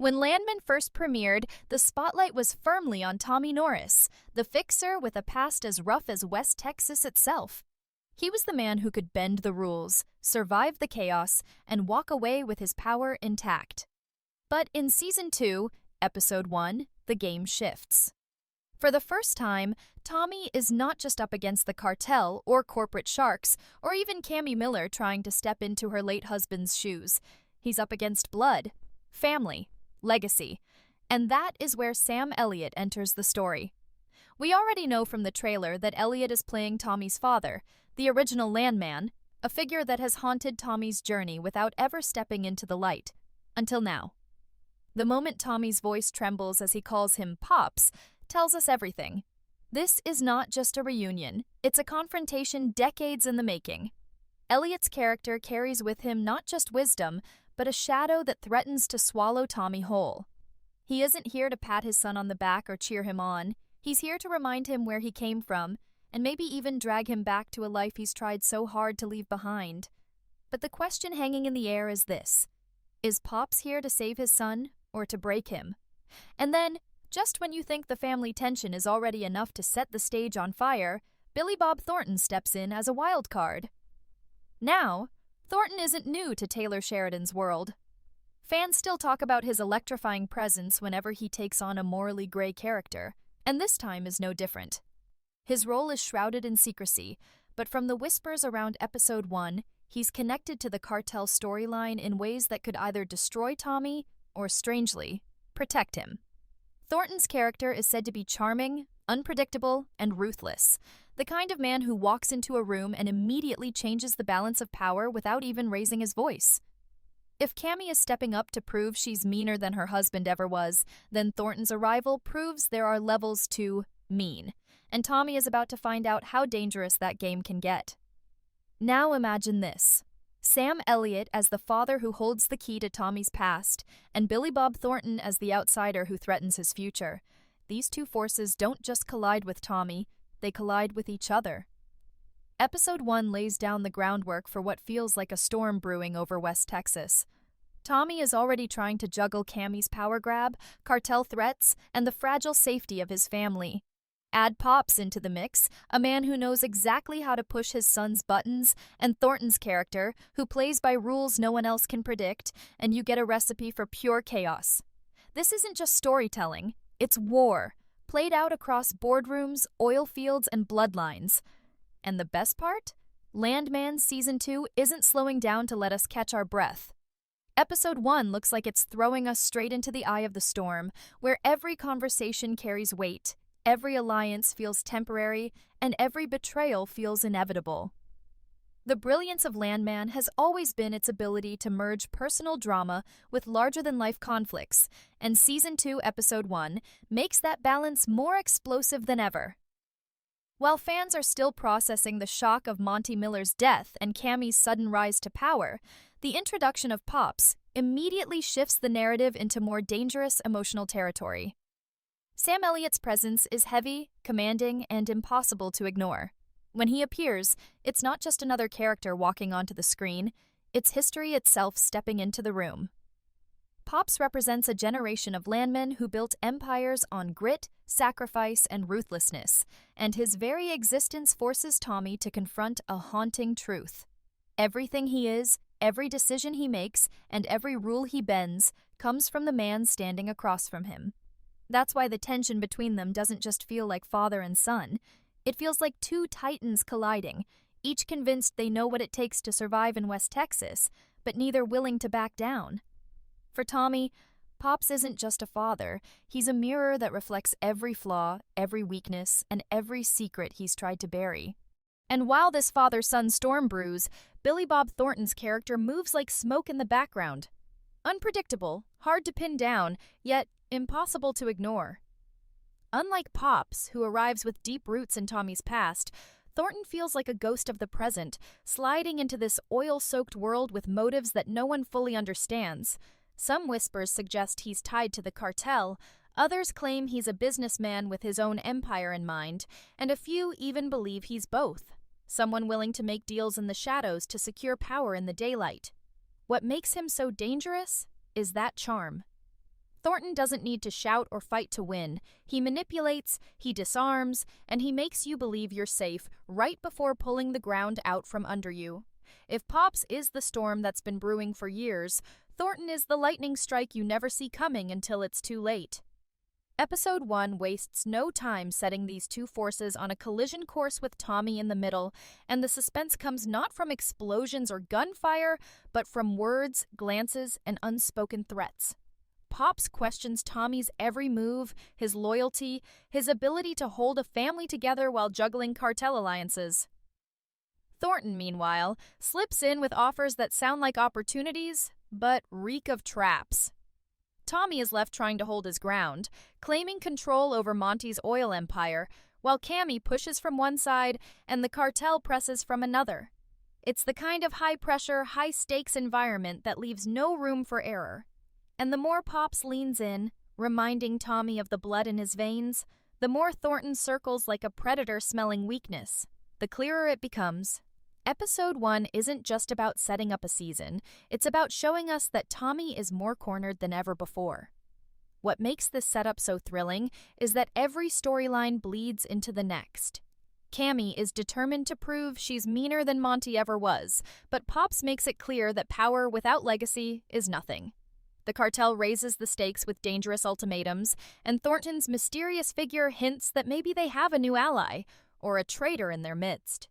When Landman first premiered, the spotlight was firmly on Tommy Norris, the fixer with a past as rough as West Texas itself. He was the man who could bend the rules, survive the chaos, and walk away with his power intact. But in Season 2, Episode 1, the game shifts. For the first time, Tommy is not just up against the cartel or corporate sharks, or even Cammy Miller trying to step into her late husband's shoes. He's up against blood, family, legacy, and that is where Sam Elliott enters the story. We already know from the trailer that Elliott is playing Tommy's father, the original Landman, a figure that has haunted Tommy's journey without ever stepping into the light, until now. The moment Tommy's voice trembles as he calls him Pops tells us everything. This is not just a reunion, it's a confrontation decades in the making. Elliott's character carries with him not just wisdom, but a shadow that threatens to swallow Tommy whole. He isn't here to pat his son on the back or cheer him on. He's here to remind him where he came from, and maybe even drag him back to a life he's tried so hard to leave behind. But the question hanging in the air is this: is Pops here to save his son, or to break him? And then, just when you think the family tension is already enough to set the stage on fire, Billy Bob Thornton steps in as a wild card. Now, Thornton isn't new to Taylor Sheridan's world. Fans still talk about his electrifying presence whenever he takes on a morally gray character, and this time is no different. His role is shrouded in secrecy, but from the whispers around Episode 1, he's connected to the cartel storyline in ways that could either destroy Tommy or, strangely, protect him. Thornton's character is said to be charming, unpredictable, and ruthless, the kind of man who walks into a room and immediately changes the balance of power without even raising his voice. If Cammy is stepping up to prove she's meaner than her husband ever was, then Thornton's arrival proves there are levels to mean, and Tommy is about to find out how dangerous that game can get. Now imagine this: Sam Elliott as the father who holds the key to Tommy's past, and Billy Bob Thornton as the outsider who threatens his future. These two forces don't just collide with Tommy, they collide with each other. Episode 1 lays down the groundwork for what feels like a storm brewing over West Texas. Tommy is already trying to juggle Cammy's power grab, cartel threats, and the fragile safety of his family. Add Pops into the mix, a man who knows exactly how to push his son's buttons, and Thornton's character, who plays by rules no one else can predict, and you get a recipe for pure chaos. This isn't just storytelling, it's war, played out across boardrooms, oil fields, and bloodlines. And the best part? Landman Season 2 isn't slowing down to let us catch our breath. Episode 1 looks like it's throwing us straight into the eye of the storm, where every conversation carries weight. Every alliance feels temporary, and every betrayal feels inevitable. The brilliance of Landman has always been its ability to merge personal drama with larger-than-life conflicts, and Season 2, Episode 1 makes that balance more explosive than ever. While fans are still processing the shock of Monty Miller's death and Cammy's sudden rise to power, the introduction of Pops immediately shifts the narrative into more dangerous emotional territory. Sam Elliott's presence is heavy, commanding, and impossible to ignore. When he appears, it's not just another character walking onto the screen, it's history itself stepping into the room. Pops represents a generation of landmen who built empires on grit, sacrifice, and ruthlessness, and his very existence forces Tommy to confront a haunting truth. Everything he is, every decision he makes, and every rule he bends comes from the man standing across from him. That's why the tension between them doesn't just feel like father and son. It feels like two titans colliding, each convinced they know what it takes to survive in West Texas, but neither willing to back down. For Tommy, Pops isn't just a father, he's a mirror that reflects every flaw, every weakness, and every secret he's tried to bury. And while this father-son storm brews, Billy Bob Thornton's character moves like smoke in the background. Unpredictable, hard to pin down, yet impossible to ignore. Unlike Pops, who arrives with deep roots in Tommy's past, Thornton feels like a ghost of the present, sliding into this oil-soaked world with motives that no one fully understands. Some whispers suggest he's tied to the cartel, others claim he's a businessman with his own empire in mind, and a few even believe he's both, someone willing to make deals in the shadows to secure power in the daylight. What makes him so dangerous is that charm. Thornton doesn't need to shout or fight to win. He manipulates, he disarms, and he makes you believe you're safe right before pulling the ground out from under you. If Pops is the storm that's been brewing for years, Thornton is the lightning strike you never see coming until it's too late. Episode 1 wastes no time setting these two forces on a collision course with Tommy in the middle, and the suspense comes not from explosions or gunfire, but from words, glances, and unspoken threats. Pops questions Tommy's every move, his loyalty, his ability to hold a family together while juggling cartel alliances. Thornton, meanwhile, slips in with offers that sound like opportunities, but reek of traps. Tommy is left trying to hold his ground, claiming control over Monty's oil empire, while Cammy pushes from one side and the cartel presses from another. It's the kind of high-pressure, high-stakes environment that leaves no room for error. And the more Pops leans in, reminding Tommy of the blood in his veins, the more Thornton circles like a predator smelling weakness. The clearer it becomes. Episode 1 isn't just about setting up a season, it's about showing us that Tommy is more cornered than ever before. What makes this setup so thrilling is that every storyline bleeds into the next. Cammy is determined to prove she's meaner than Monty ever was, but Pops makes it clear that power without legacy is nothing. The cartel raises the stakes with dangerous ultimatums, and Thornton's mysterious figure hints that maybe they have a new ally, or a traitor in their midst.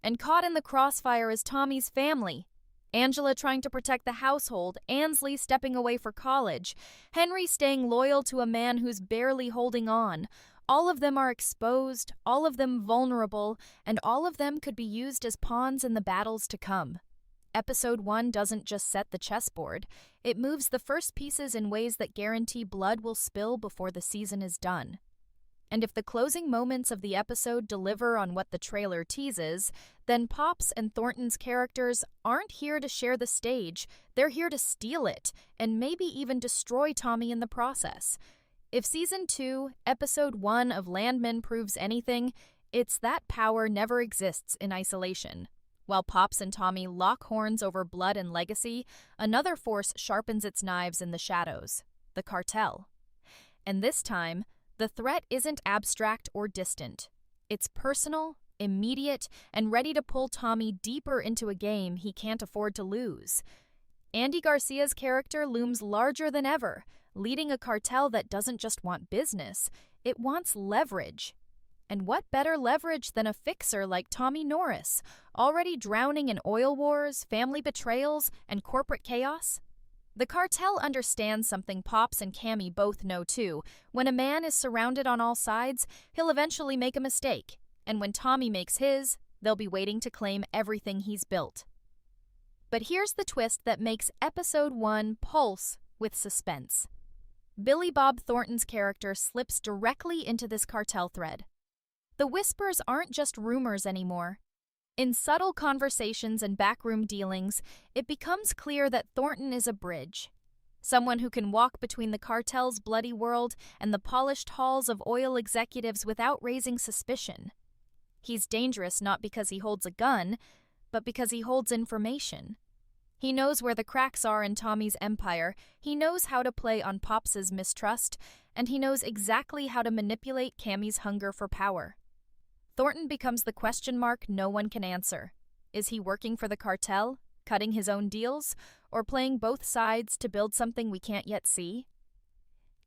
And caught in the crossfire is Tommy's family. Angela trying to protect the household, Ansley stepping away for college, Henry staying loyal to a man who's barely holding on. All of them are exposed, all of them vulnerable, and all of them could be used as pawns in the battles to come. Episode 1 doesn't just set the chessboard, it moves the first pieces in ways that guarantee blood will spill before the season is done. And if the closing moments of the episode deliver on what the trailer teases, then Pops and Thornton's characters aren't here to share the stage, they're here to steal it, and maybe even destroy Tommy in the process. If Season 2, Episode 1 of Landman proves anything, it's that power never exists in isolation. While Pops and Tommy lock horns over blood and legacy, another force sharpens its knives in the shadows, the cartel. And this time, the threat isn't abstract or distant. It's personal, immediate, and ready to pull Tommy deeper into a game he can't afford to lose. Andy Garcia's character looms larger than ever, leading a cartel that doesn't just want business, it wants leverage. And what better leverage than a fixer like Tommy Norris, already drowning in oil wars, family betrayals, and corporate chaos? The cartel understands something Pops and Cammy both know too. When a man is surrounded on all sides, he'll eventually make a mistake. And when Tommy makes his, they'll be waiting to claim everything he's built. But here's the twist that makes Episode 1 pulse with suspense. Billy Bob Thornton's character slips directly into this cartel thread. The whispers aren't just rumors anymore. In subtle conversations and backroom dealings, it becomes clear that Thornton is a bridge. Someone who can walk between the cartel's bloody world and the polished halls of oil executives without raising suspicion. He's dangerous not because he holds a gun, but because he holds information. He knows where the cracks are in Tommy's empire, he knows how to play on Pops's mistrust, and he knows exactly how to manipulate Cammy's hunger for power. Thornton becomes the question mark no one can answer. Is he working for the cartel, cutting his own deals, or playing both sides to build something we can't yet see?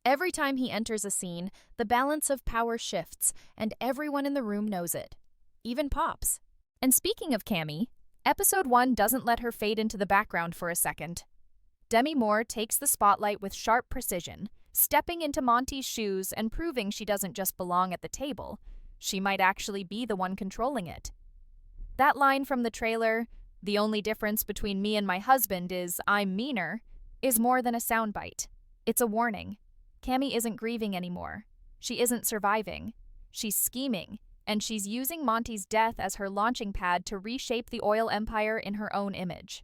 Every time he enters a scene, the balance of power shifts, and everyone in the room knows it. Even Pops. And speaking of Cammy, Episode 1 doesn't let her fade into the background for a second. Demi Moore takes the spotlight with sharp precision, stepping into Monty's shoes and proving she doesn't just belong at the table. She might actually be the one controlling it. That line from the trailer, "The only difference between me and my husband is I'm meaner," is more than a soundbite. It's a warning. Cammy isn't grieving anymore. She isn't surviving. She's scheming, and she's using Monty's death as her launching pad to reshape the oil empire in her own image.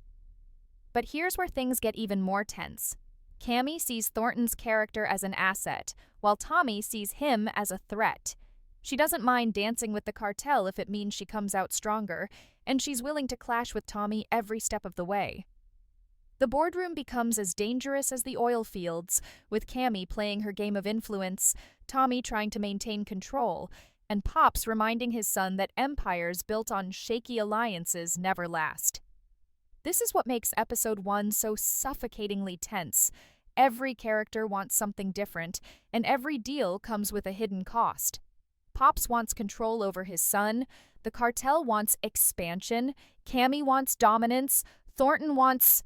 But here's where things get even more tense. Cammy sees Thornton's character as an asset, while Tommy sees him as a threat. She doesn't mind dancing with the cartel if it means she comes out stronger, and she's willing to clash with Tommy every step of the way. The boardroom becomes as dangerous as the oil fields, with Cammy playing her game of influence, Tommy trying to maintain control, and Pops reminding his son that empires built on shaky alliances never last. This is what makes Episode 1 so suffocatingly tense. Every character wants something different, and every deal comes with a hidden cost. Pops wants control over his son, the cartel wants expansion, Cammy wants dominance, Thornton wants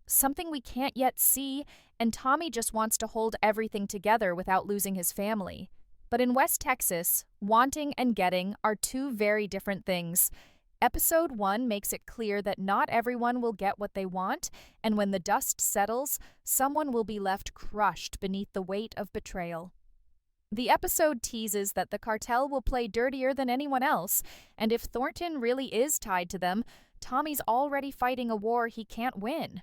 something we can't yet see, and Tommy just wants to hold everything together without losing his family. But in West Texas, wanting and getting are two very different things. Episode 1 makes it clear that not everyone will get what they want, and when the dust settles, someone will be left crushed beneath the weight of betrayal. The episode teases that the cartel will play dirtier than anyone else, and if Thornton really is tied to them, Tommy's already fighting a war he can't win.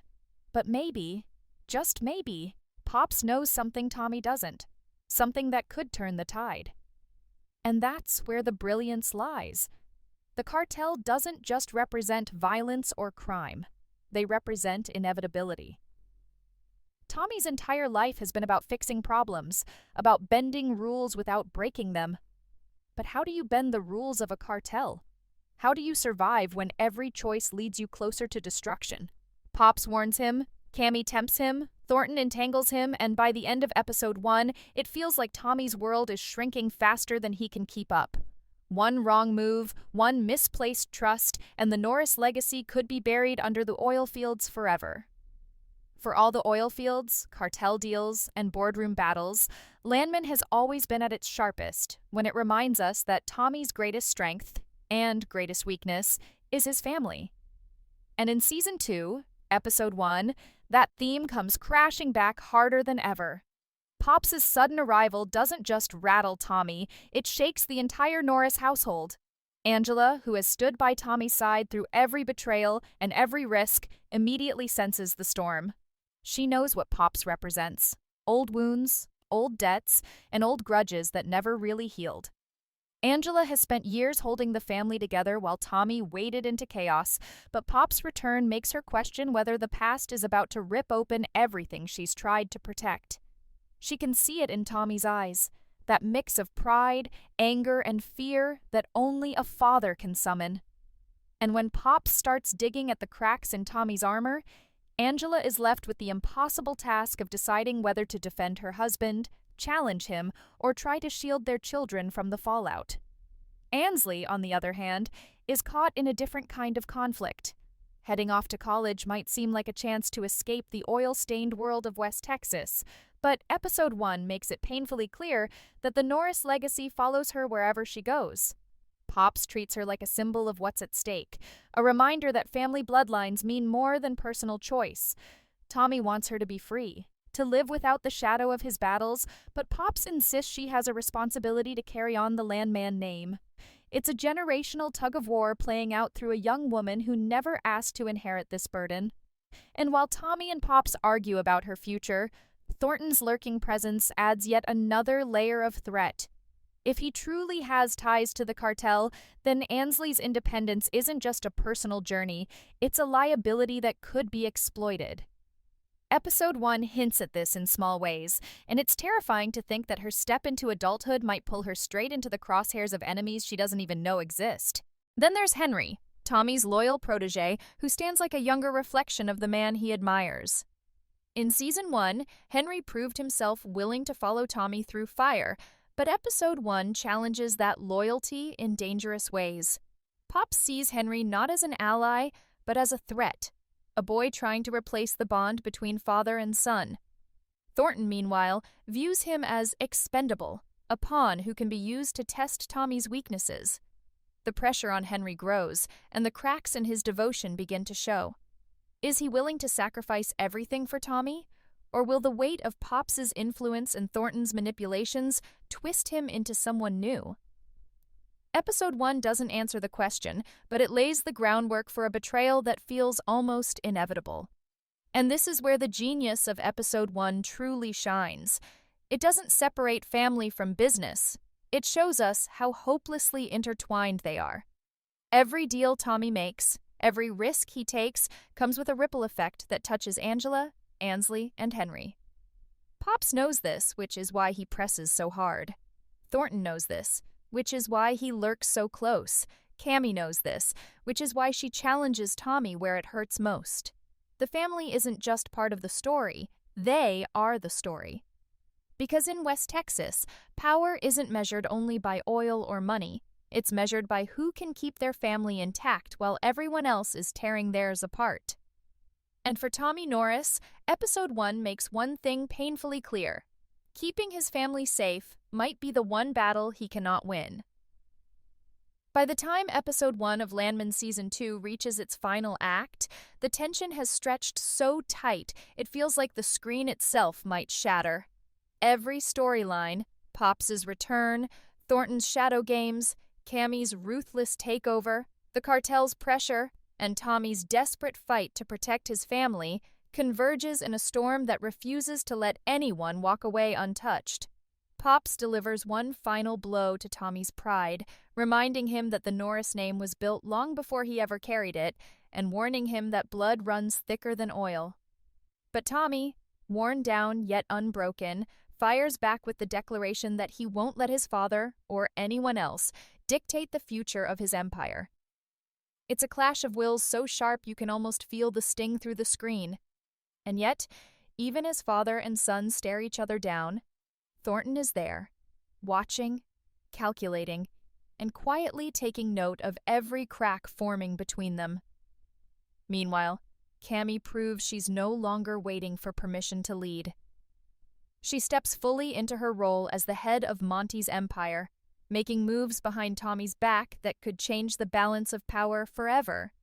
But maybe, just maybe, Pops knows something Tommy doesn't, something that could turn the tide. And that's where the brilliance lies. The cartel doesn't just represent violence or crime. They represent inevitability. Tommy's entire life has been about fixing problems, about bending rules without breaking them. But how do you bend the rules of a cartel? How do you survive when every choice leads you closer to destruction? Pops warns him, Cammy tempts him, Thornton entangles him, and by the end of Episode 1, it feels like Tommy's world is shrinking faster than he can keep up. One wrong move, one misplaced trust, and the Norris legacy could be buried under the oil fields forever. For all the oil fields, cartel deals, and boardroom battles, Landman has always been at its sharpest when it reminds us that Tommy's greatest strength and greatest weakness is his family. And in Season 2, Episode 1, that theme comes crashing back harder than ever. Pops' sudden arrival doesn't just rattle Tommy, it shakes the entire Norris household. Angela, who has stood by Tommy's side through every betrayal and every risk, immediately senses the storm. She knows what Pops represents: old wounds, old debts, and old grudges that never really healed. Angela has spent years holding the family together while Tommy waded into chaos, but Pop's return makes her question whether the past is about to rip open everything she's tried to protect. She can see it in Tommy's eyes, that mix of pride, anger, and fear that only a father can summon. And when Pops starts digging at the cracks in Tommy's armor, Angela is left with the impossible task of deciding whether to defend her husband, challenge him, or try to shield their children from the fallout. Ansley, on the other hand, is caught in a different kind of conflict. Heading off to college might seem like a chance to escape the oil-stained world of West Texas, but Episode 1 makes it painfully clear that the Norris legacy follows her wherever she goes. Pops treats her like a symbol of what's at stake, a reminder that family bloodlines mean more than personal choice. Tommy wants her to be free, to live without the shadow of his battles, but Pops insists she has a responsibility to carry on the Landman name. It's a generational tug-of-war playing out through a young woman who never asked to inherit this burden. And while Tommy and Pops argue about her future, Thornton's lurking presence adds yet another layer of threat. If he truly has ties to the cartel, then Ansley's independence isn't just a personal journey, it's a liability that could be exploited. Episode 1 hints at this in small ways, and it's terrifying to think that her step into adulthood might pull her straight into the crosshairs of enemies she doesn't even know exist. Then there's Henry, Tommy's loyal protege, who stands like a younger reflection of the man he admires. In Season 1, Henry proved himself willing to follow Tommy through fire, but Episode 1 challenges that loyalty in dangerous ways. Pop sees Henry not as an ally, but as a threat, a boy trying to replace the bond between father and son. Thornton, meanwhile, views him as expendable, a pawn who can be used to test Tommy's weaknesses. The pressure on Henry grows, and the cracks in his devotion begin to show. Is he willing to sacrifice everything for Tommy? Or will the weight of Pops's influence and Thornton's manipulations twist him into someone new? Episode 1 doesn't answer the question, but it lays the groundwork for a betrayal that feels almost inevitable. And this is where the genius of Episode 1 truly shines. It doesn't separate family from business. It shows us how hopelessly intertwined they are. Every deal Tommy makes, Every risk he takes comes with a ripple effect that touches Angela, Ansley, and Henry. Pops knows this, which is why he presses so hard. Thornton knows this, which is why he lurks so close. Cammy knows this, which is why she challenges Tommy where it hurts most. The family isn't just part of the story, they are the story. Because in West Texas, power isn't measured only by oil or money. It's measured by who can keep their family intact while everyone else is tearing theirs apart. And for Tommy Norris, Episode 1 makes one thing painfully clear. Keeping his family safe might be the one battle he cannot win. By the time Episode 1 of Landman Season 2 reaches its final act, the tension has stretched so tight it feels like the screen itself might shatter. Every storyline, Pops' return, Thornton's shadow games, Cammy's ruthless takeover, the cartel's pressure, and Tommy's desperate fight to protect his family, converges in a storm that refuses to let anyone walk away untouched. Pops delivers one final blow to Tommy's pride, reminding him that the Norris name was built long before he ever carried it, and warning him that blood runs thicker than oil. But Tommy, worn down yet unbroken, fires back with the declaration that he won't let his father, or anyone else, dictate the future of his empire. It's a clash of wills so sharp you can almost feel the sting through the screen. And yet, even as father and son stare each other down, Thornton is there, watching, calculating, and quietly taking note of every crack forming between them. Meanwhile, Cammy proves she's no longer waiting for permission to lead. She steps fully into her role as the head of Monty's empire, making moves behind Tommy's back that could change the balance of power forever.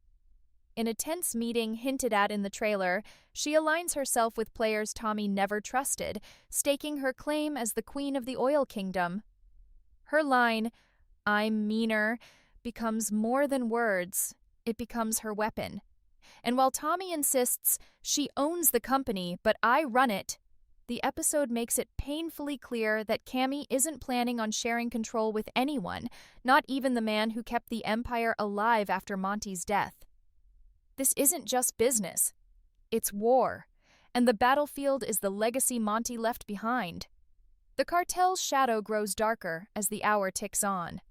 In a tense meeting hinted at in the trailer, she aligns herself with players Tommy never trusted, staking her claim as the queen of the oil kingdom. Her line, "I'm meaner," becomes more than words. It becomes her weapon. And while Tommy insists, "She owns the company, but I run it," the episode makes it painfully clear that Cammy isn't planning on sharing control with anyone, not even the man who kept the empire alive after Monty's death. This isn't just business. It's war, and the battlefield is the legacy Monty left behind. The cartel's shadow grows darker as the hour ticks on.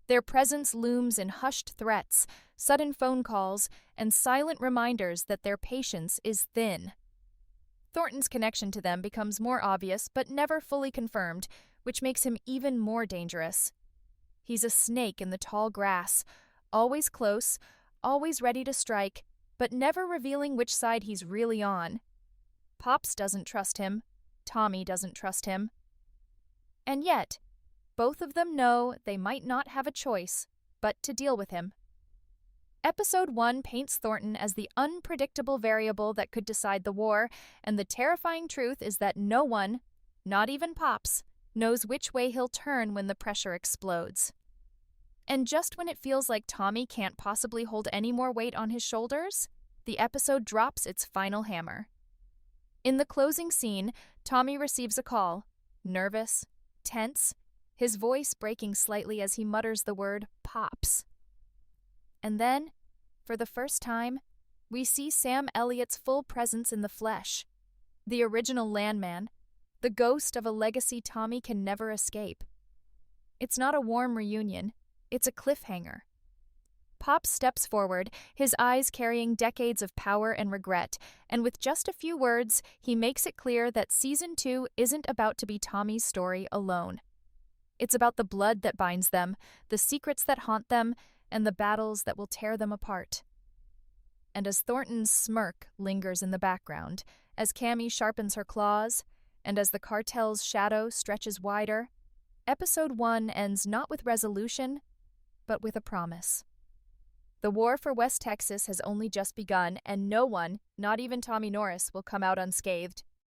Their presence looms in hushed threats, sudden phone calls, and silent reminders that their patience is thin. Thornton's connection to them becomes more obvious but never fully confirmed, which makes him even more dangerous. He's a snake in the tall grass, always close, always ready to strike, but never revealing which side he's really on. Pops doesn't trust him. Tommy doesn't trust him. And yet, both of them know they might not have a choice but to deal with him. Episode 1 paints Thornton as the unpredictable variable that could decide the war, and the terrifying truth is that no one, not even Pops, knows which way he'll turn when the pressure explodes. And just when it feels like Tommy can't possibly hold any more weight on his shoulders, the episode drops its final hammer. In the closing scene, Tommy receives a call, nervous, tense, his voice breaking slightly as he mutters the word "Pops." And then, for the first time, we see Sam Elliott's full presence in the flesh. The original Landman, the ghost of a legacy Tommy can never escape. It's not a warm reunion, it's a cliffhanger. Pop steps forward, his eyes carrying decades of power and regret, and with just a few words, he makes it clear that Season 2 isn't about to be Tommy's story alone. It's about the blood that binds them, the secrets that haunt them, and the battles that will tear them apart. And as Thornton's smirk lingers in the background, as Cammy sharpens her claws, and as the cartel's shadow stretches wider, Episode 1 ends not with resolution, but with a promise. The war for West Texas has only just begun, and no one, not even Tommy Norris, will come out unscathed.